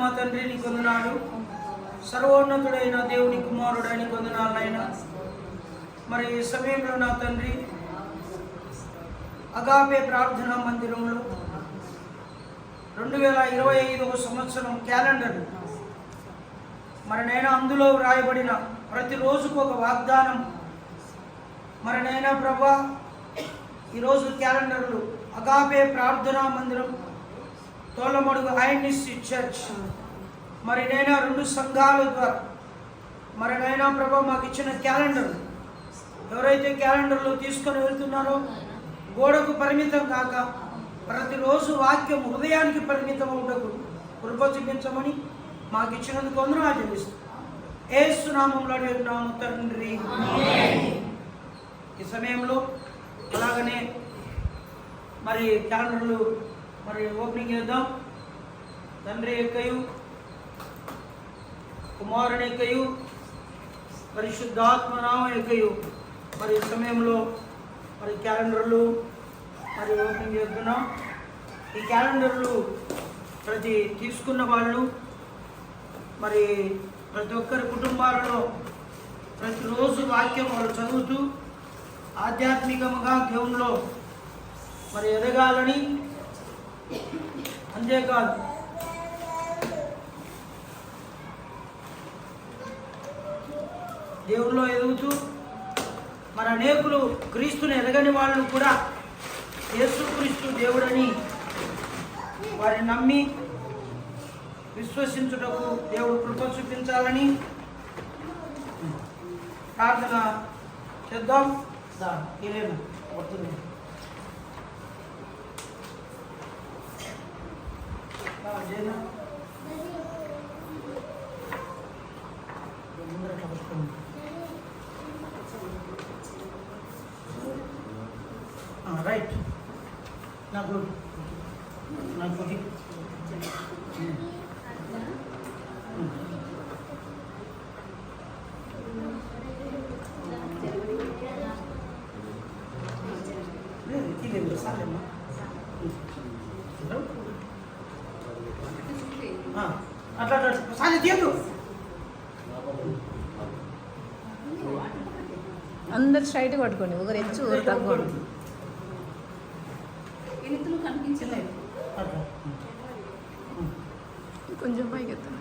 మా తండ్రి నీ కొందనాలు, సర్వోన్నతుడైన దేవుని కుమారుడైన కొందనాలైనా. మరి ఈ సమయంలో నా తండ్రి అగాపే ప్రార్థనా మందిరంలో 2025వ సంవత్సరం క్యాలెండర్ మరి నేను అందులో వ్రాయబడిన ప్రతిరోజుకు ఒక వాగ్దానం. మరి నైనా ప్రభా, ఈరోజు క్యాలెండర్లు అగాపే ప్రార్థనా మందిరం తోలమడుగు ఐఎన్ఎస్సి చర్చ్ మరి నైనా 2 సంఘాల ద్వారా మరి నైనా ప్రభా మాకు ఇచ్చిన క్యాలెండర్ ఎవరైతే క్యాలెండర్లు తీసుకొని వెళ్తున్నారో గోడకు పరిమితం కాక ప్రతిరోజు వాక్యం హృదయానికి పరిమితం అవుటకు కృప చూపించమని మాకు ఇచ్చినందుకు వందనాలు చెల్లిస్తాం. యేసు నామములో అడుగుతున్నాము తండ్రి. ఈ సమయంలో అలాగనే మరి క్యాలెండర్లు మరి ఓపెనింగ్ చేద్దాం. తండ్రి యొక్కయు కుమారుని యొక్కయు పరిశుద్ధాత్మ నామం యొక్కయు మరి ఈ సమయంలో మరి క్యాలెండర్లు మరి ఓపెనింగ్ చేస్తున్నాం. ఈ క్యాలెండర్లు ప్రతి తీసుకున్న వాళ్ళు మరి ప్రతి ఒక్కరి కుటుంబాలలో ప్రతిరోజు వాక్యం వాళ్ళు చదువుతూ ఆధ్యాత్మికంగా దేవునిలో మరి ఎదగాలని, అంతేకాదు దేవునిలో ఎదుగుతూ మరి అనేకులు క్రీస్తుని ఎదగని వాళ్ళు కూడా యేసుక్రీస్తు దేవుడని వారిని నమ్మి విశ్వసించుటకు దేవుడు కృప చూపించాలని ప్రార్థన చేద్దాం. ఏలేనా వస్తుంది రైట్. నాకు అట్లా సాధ్య తీయదు. అందరు స్ట్రైట్ పట్టుకోండి, ఒకరు హెచ్చు ఒకరు తక్కువ. కనిపించలేదు. కొంచెం పైకి ఎత్తా.